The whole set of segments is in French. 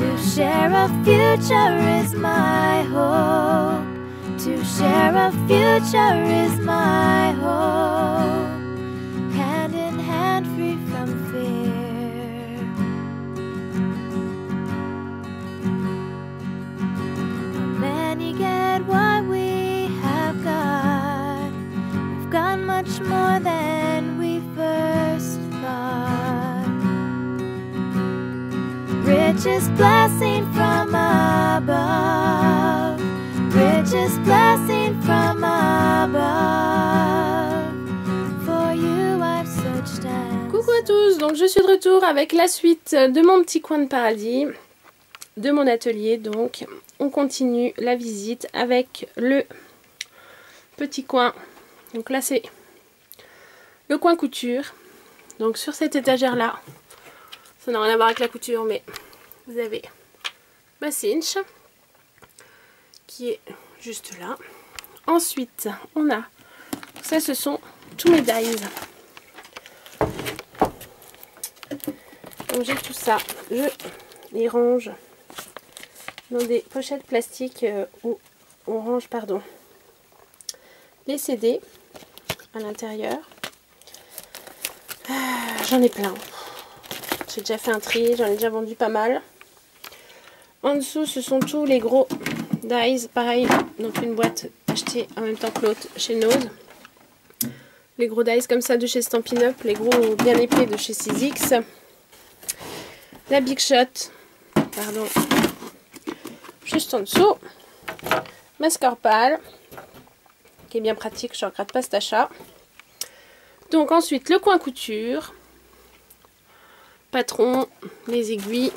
To share a future is my hope. To share a future is my hope. Hand in hand, free from fear. Many get what we have got. We've got much more than we first thought. Richest blessing from above. Richest blessing from above. For you I've searched and... Coucou à tous, donc je suis de retour avec la suite de mon petit coin de paradis, de mon atelier. Donc on continue la visite avec le petit coin. Donc là c'est le coin couture. Donc sur cette étagère là, ça n'a rien à voir avec la couture, mais vous avez ma cinch qui est juste là. Ensuite on a, ça ce sont tous mes dies. Donc j'ai tout ça, je les range dans des pochettes plastiques où on range les CD à l'intérieur. J'en ai plein. J'ai déjà fait un tri, j'en ai déjà vendu pas mal. En dessous, ce sont tous les gros dies, pareil, donc une boîte achetée en même temps que l'autre chez Nose. Les gros dies comme ça de chez Stampin' Up, les gros bien épais de chez 6X. La Big Shot, pardon, juste en dessous. Ma Scorpal, qui est bien pratique, je ne regrette pas cet achat. Donc ensuite, le coin couture. Patron, les aiguilles.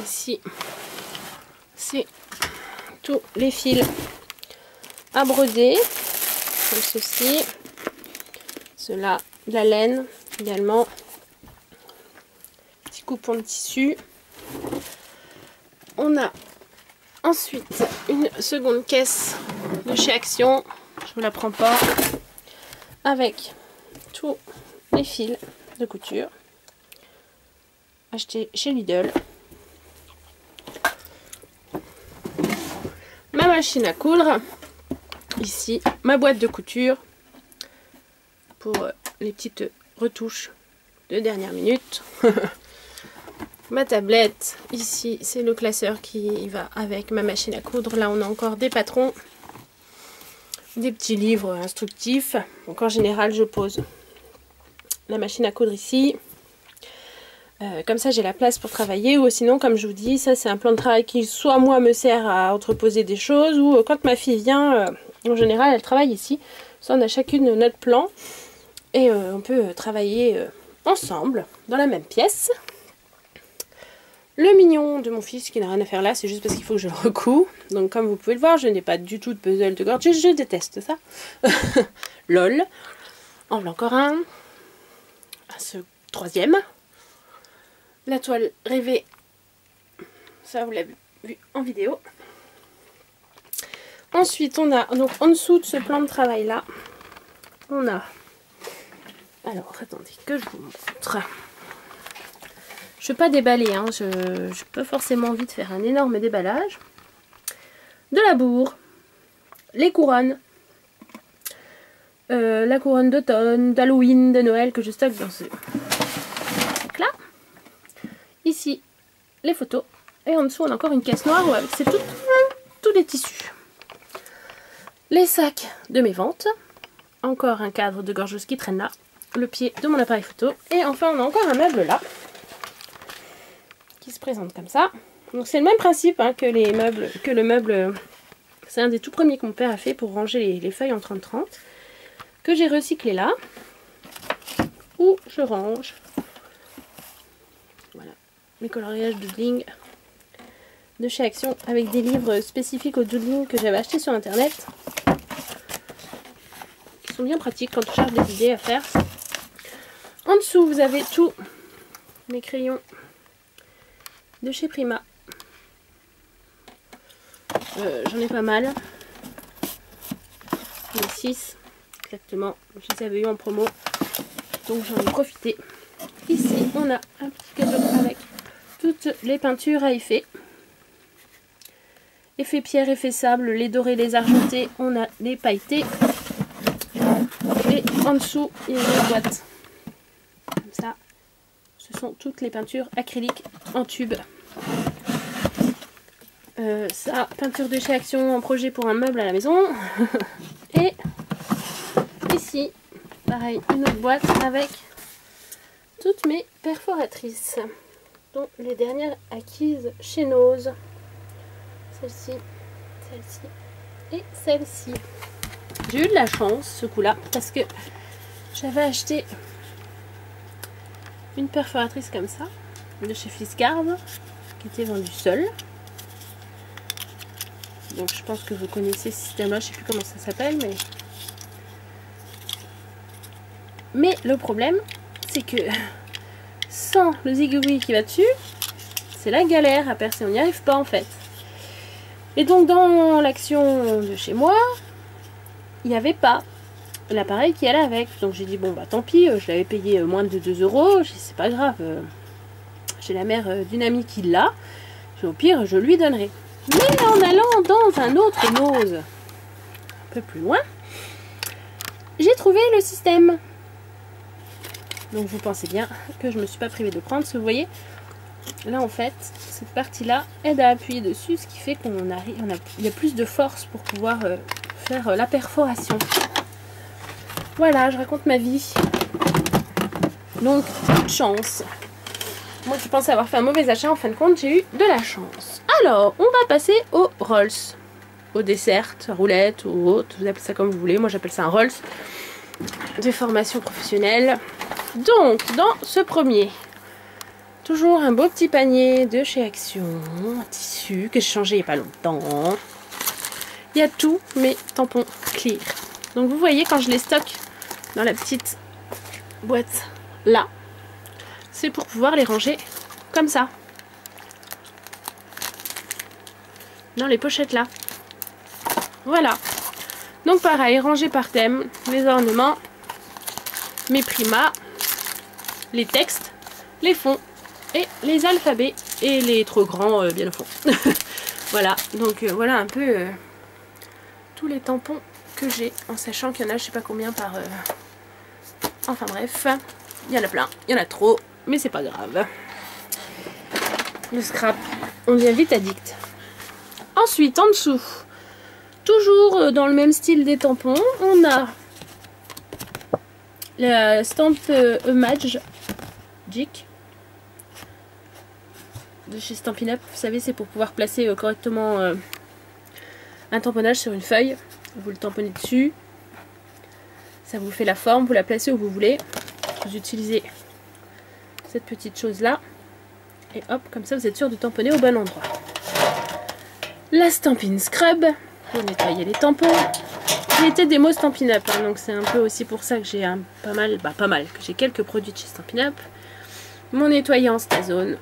Ici, c'est tous les fils à broder, comme ceci. Ceux-là, de la laine également. Petit coupon de tissu. On a ensuite une seconde caisse de chez Action. Je vous la prends pas. Avec tous les fils de couture. Acheté chez Lidl. Ma machine à coudre. Ici, ma boîte de couture pour les petites retouches de dernière minute. Ma tablette. Ici, c'est le classeur qui va avec ma machine à coudre. Là, on a encore des patrons. Des petits livres instructifs. Donc, en général, je pose la machine à coudre ici. Comme ça j'ai la place pour travailler, ou sinon comme je vous dis, ça c'est un plan de travail qui soit moi me sert à entreposer des choses, ou quand ma fille vient, en général elle travaille ici. Ça on a chacune notre plan et on peut travailler ensemble dans la même pièce. Le mignon de mon fils qui n'a rien à faire là, c'est juste parce qu'il faut que je le recoue. Donc comme vous pouvez le voir, je n'ai pas du tout de puzzle de gorge, je déteste ça. Lol. En voilà encore un. Ce troisième. La toile rêvée, ça vous l'avez vu en vidéo. Ensuite, on a, donc en dessous de ce plan de travail là, on a, alors attendez que je vous montre. Je ne vais pas déballer, hein, je n'ai pas forcément envie de faire un énorme déballage. De la bourre, les couronnes, la couronne d'automne, d'Halloween, de Noël que je stocke dans ce sac-là. Ici, les photos. Et en dessous, on a encore une caisse noire où c'est tous les tissus. Les sacs de mes ventes. Encore un cadre de gorgeuse qui traîne là. Le pied de mon appareil photo. Et enfin, on a encore un meuble là. Qui se présente comme ça. Donc c'est le même principe hein, que le meuble. C'est un des tout premiers que mon père a fait pour ranger les feuilles en 30-30. Que j'ai recyclé là. Où je range. Voilà. Mes coloriages doodling de chez Action avec des livres spécifiques au doodling que j'avais acheté sur internet, qui sont bien pratiques quand on cherche des idées à faire. En dessous vous avez tous mes crayons de chez Prima. J'en ai pas mal, j'en ai 6 exactement, je les avais eu en promo donc j'en ai profité. Ici on a un petit cadeau avec toutes les peintures à effet effet pierre, effet sable, les dorés, les argentés, on a les pailletés. Et en dessous, il y a une boîte. Comme ça, ce sont toutes les peintures acryliques en tube. Ça, peinture de chez Action en projet pour un meuble à la maison. Et ici, pareil, une autre boîte avec toutes mes perforatrices, dont les dernières acquises chez Nose. Celle-ci, celle-ci et celle-ci. J'ai eu de la chance ce coup-là parce que j'avais acheté une perforatrice comme ça de chez Flisgard qui était vendue seule. Donc je pense que vous connaissez ce système-là, je sais plus comment ça s'appelle, mais le problème c'est que sans le zigouille qui va dessus, c'est la galère à percer, on n'y arrive pas en fait. Et donc dans l'Action de chez moi, il n'y avait pas l'appareil qui allait avec. Donc j'ai dit bon bah tant pis, je l'avais payé moins de 2 €, c'est pas grave. J'ai la mère d'une amie qui l'a, au pire je lui donnerai. Mais en allant dans un autre Nose, un peu plus loin, j'ai trouvé le système. Donc vous pensez bien que je me suis pas privée de prendre, parce que vous voyez, là en fait, cette partie-là aide à appuyer dessus, ce qui fait qu'on arrive, il y a plus de force pour pouvoir faire la perforation. Voilà, je raconte ma vie. Donc, toute chance. Moi qui pensais avoir fait un mauvais achat, en fin de compte, j'ai eu de la chance. Alors, on va passer aux rolls. Aux desserts, roulettes ou autres, vous appelez ça comme vous voulez. Moi j'appelle ça un rolls. Des formations professionnelles. Donc, dans ce premier, toujours un beau petit panier de chez Action, un tissu que j'ai changé il n'y a pas longtemps. Il y a tous mes tampons clear. Donc vous voyez, quand je les stocke dans la petite boîte là, c'est pour pouvoir les ranger comme ça. Dans les pochettes là. Voilà. Donc pareil, rangé par thème, les ornements, mes primas, les textes, les fonds et les alphabets et les trop grands bien au fond. Voilà, donc voilà un peu tous les tampons que j'ai, en sachant qu'il y en a je sais pas combien par... Enfin bref, il y en a plein, il y en a trop, mais c'est pas grave. Le scrap, on devient vite addict. Ensuite, en dessous, toujours dans le même style des tampons, on a la Stamp Magic de chez Stampin' Up. Vous savez, c'est pour pouvoir placer correctement un tamponnage sur une feuille. Vous le tamponnez dessus, ça vous fait la forme, vous la placez où vous voulez. Vous utilisez cette petite chose là et hop, comme ça vous êtes sûr de tamponner au bon endroit. La Stampin' Scrub pour nettoyer les tampons. J'ai été démo Stampin' Up, hein, donc c'est un peu aussi pour ça que j'ai pas mal, que j'ai quelques produits de chez Stampin' Up. Mon nettoyant Stazone,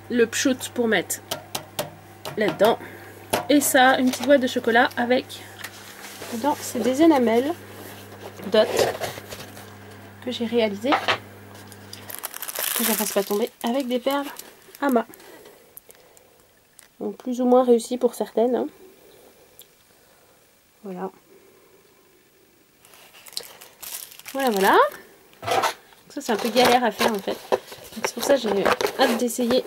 le pchout pour mettre là-dedans, et ça, une petite boîte de chocolat avec, dedans, c'est des énamels Dot que j'ai réalisé, que j'en fasse pas tomber, avec des perles Ama. Bon, plus ou moins réussi pour certaines, hein. Voilà. Voilà. Ça c'est un peu galère à faire en fait. C'est pour ça que j'ai hâte d'essayer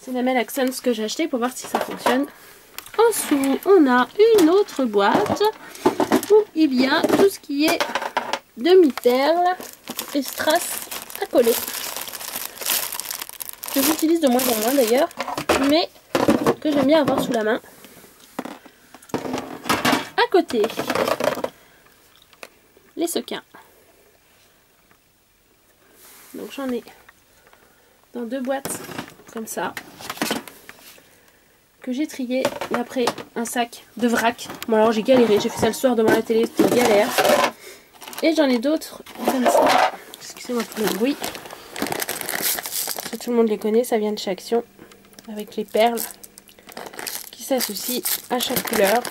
ces Enamel Accents que j'ai acheté pour voir si ça fonctionne. En dessous, on a une autre boîte où il y a tout ce qui est demi-perles et strass à coller. Que j'utilise de moins en moins d'ailleurs, mais que j'aime bien avoir sous la main. À côté, les sequins. Donc j'en ai dans deux boîtes comme ça, que j'ai trié, et après un sac de vrac. Bon alors j'ai galéré, j'ai fait ça le soir devant la télé, c'était galère. Et j'en ai d'autres comme ça, excusez-moi pour le bruit. Tout le monde les connaît, ça vient de chez Action, avec les perles qui s'associent à chaque couleur.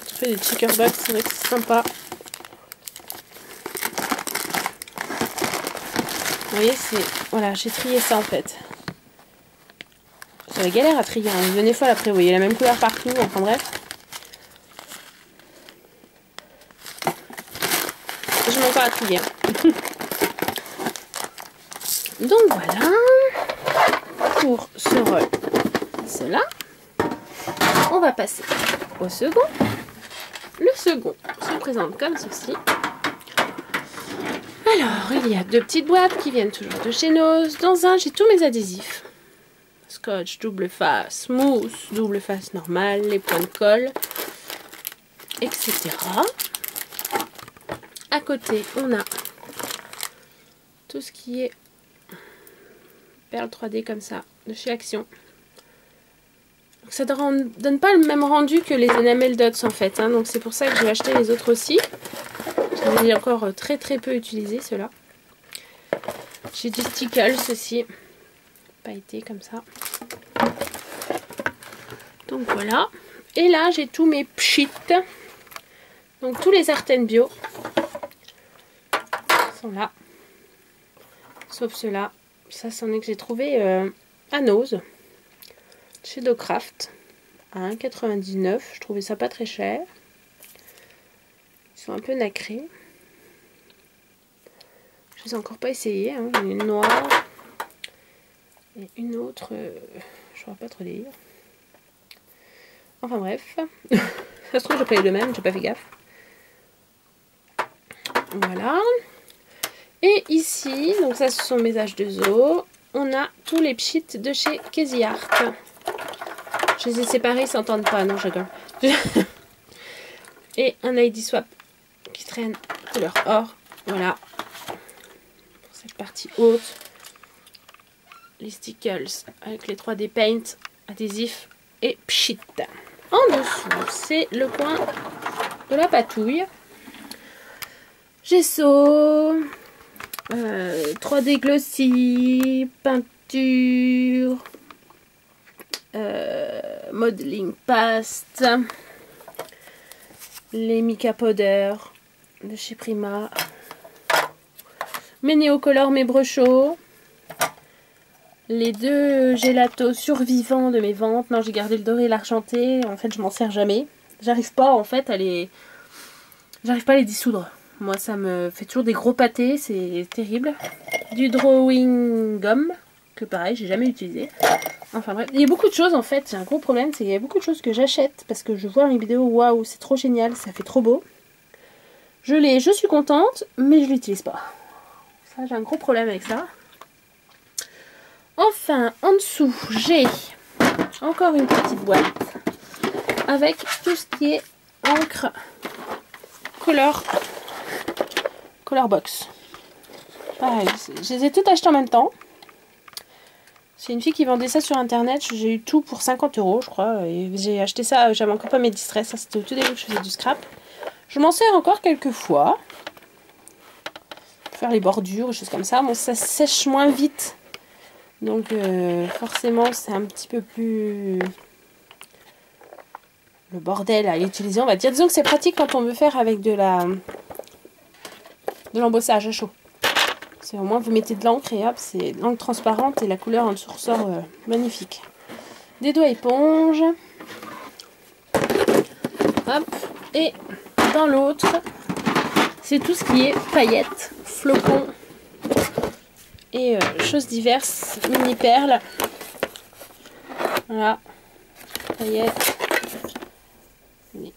Je fais des sticker box, c'est vrai que c'est sympa. Vous voyez, c'est... Voilà, j'ai trié ça en fait. C'est la galère à trier, hein. Vous devenez folle après, vous voyez la même couleur partout, enfin bref. Je mets encore à trier. Donc voilà. Pour ce rôle, cela. On va passer au second. Le second se présente comme ceci. Alors, il y a 2 petites boîtes qui viennent toujours de chez Nose. Dans un, j'ai tous mes adhésifs. Scotch double face, mousse, double face normale, les points de colle, etc. À côté, on a tout ce qui est perles 3D comme ça, de chez Action. Ça ne donne pas le même rendu que les Enamel Dots en fait, hein, donc c'est pour ça que j'ai acheté les autres aussi. Je les ai encore très peu utilisés ceux-là. J'ai du Stickles aussi, pailleté comme ça. Donc voilà. Et là j'ai tous mes pchits. Donc tous les Arten Bio sont là. Sauf ceux-là. Ça c'en est que j'ai trouvé à Nose. Chez Docraft. À 1,99. Je trouvais ça pas très cher. Ils sont un peu nacrés. Je les ai encore pas essayés. Hein. Il y en a une noire. Et une autre. Je ne saurais pas trop lire. Enfin bref. Ça se trouve j'ai pris les deux mêmes. J'ai pas fait gaffe. Voilà. Et ici, donc ça ce sont mes H2O. On a tous les pchits de chez Casey Art. Je les ai séparés, ils s'entendent pas, non je rigole. Et un ID Swap qui traîne couleur or. Voilà. Pour cette partie haute. Les stickers avec les 3D Paint, adhésifs et pchit. En dessous, c'est le coin de la patouille. Gesso. 3D glossy, peinture, modeling paste, les mica powder de chez Prima, mes néocolores, mes brochaux, les 2 gélatos survivants de mes ventes. Non, j'ai gardé le doré et l'argenté, en fait je m'en sers jamais. J'arrive pas en fait à les dissoudre. Moi, ça me fait toujours des gros pâtés, c'est terrible. Du drawing gum, que pareil, j'ai jamais utilisé. Enfin bref, il y a beaucoup de choses en fait. J'ai un gros problème, c'est qu'il y a beaucoup de choses que j'achète parce que je vois mes vidéos, waouh, c'est trop génial, ça fait trop beau. Je suis contente, mais je l'utilise pas. Ça, j'ai un gros problème avec ça. Enfin, en dessous, j'ai encore une petite boîte avec tout ce qui est encre Color box. Pareil, je les ai toutes achetées en même temps. C'est une fille qui vendait ça sur internet. J'ai eu tout pour 50 €, je crois. Et j'ai acheté ça, j'avais encore pas mes distress. Ça, c'était au tout début que je faisais du scrap. Je m'en sers encore quelques fois. Pour faire les bordures, des choses comme ça. Bon, ça sèche moins vite. Donc, forcément, c'est un petit peu plus... le bordel à l'utiliser, on va dire. Disons que c'est pratique quand on veut faire avec de l'embossage à chaud. C'est au moins vous mettez de l'encre et hop, c'est de l'encre transparente et la couleur en dessous ressort magnifique. Des doigts éponges. Hop. Et dans l'autre, c'est tout ce qui est paillettes, flocons et choses diverses, mini perles. Voilà. Paillettes. Des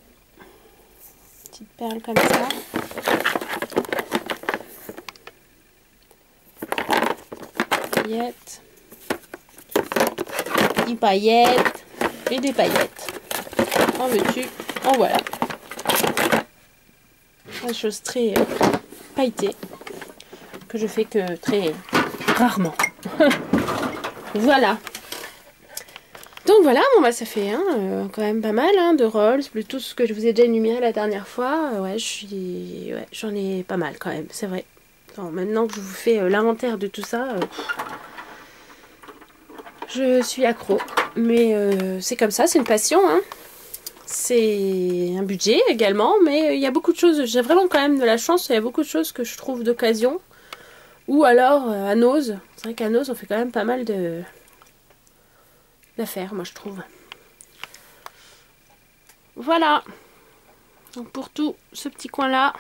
petites perles comme ça. Paillettes, des paillettes et des paillettes. En veux-tu, en voilà. Des choses très pailletées que je fais que très rarement. Voilà. Donc voilà, bon bah ça fait quand même pas mal de rolls, plus tout ce que je vous ai déjà énuméré la dernière fois. Ouais, j'en ai pas mal quand même, c'est vrai. Bon, maintenant que je vous fais l'inventaire de tout ça, je suis accro. Mais c'est comme ça, c'est une passion. Hein. C'est un budget également, mais il y a beaucoup de choses. J'ai vraiment quand même de la chance, il y a beaucoup de choses que je trouve d'occasion. Ou alors à Nose. C'est vrai qu'à Nose, on fait quand même pas mal de d'affaires, moi je trouve. Voilà. Donc pour tout ce petit coin là,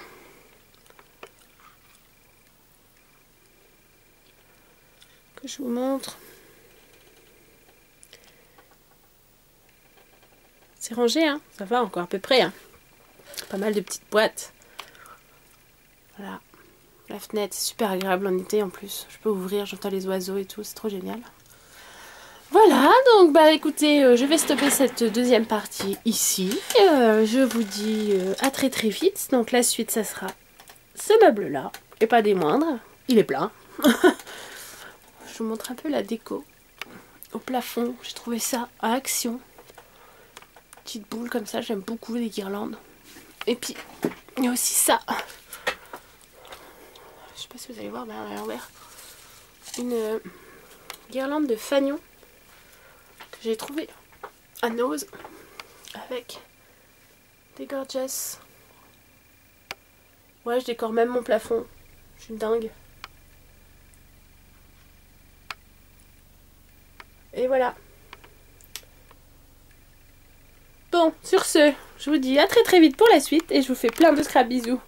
que je vous montre. C'est rangé, hein, ça va encore à peu près. Hein. Pas mal de petites boîtes. Voilà. La fenêtre, c'est super agréable en été en plus. Je peux ouvrir, j'entends les oiseaux et tout, c'est trop génial. Voilà, donc bah écoutez, je vais stopper cette deuxième partie ici. Je vous dis à très très vite. Donc la suite, ça sera ce meuble-là, et pas des moindres. Il est plein. Je vous montre un peu la déco au plafond. J'ai trouvé ça à Action. Petite boule comme ça, j'aime beaucoup les guirlandes. Et puis, il y a aussi ça. Je sais pas si vous allez voir, à l'envers. Une guirlande de fanion que j'ai trouvé à Nose avec des gorgeous. Ouais, je décore même mon plafond. Je suis dingue. Et voilà. Bon, sur ce, je vous dis à très très vite pour la suite et je vous fais plein de scrap bisous.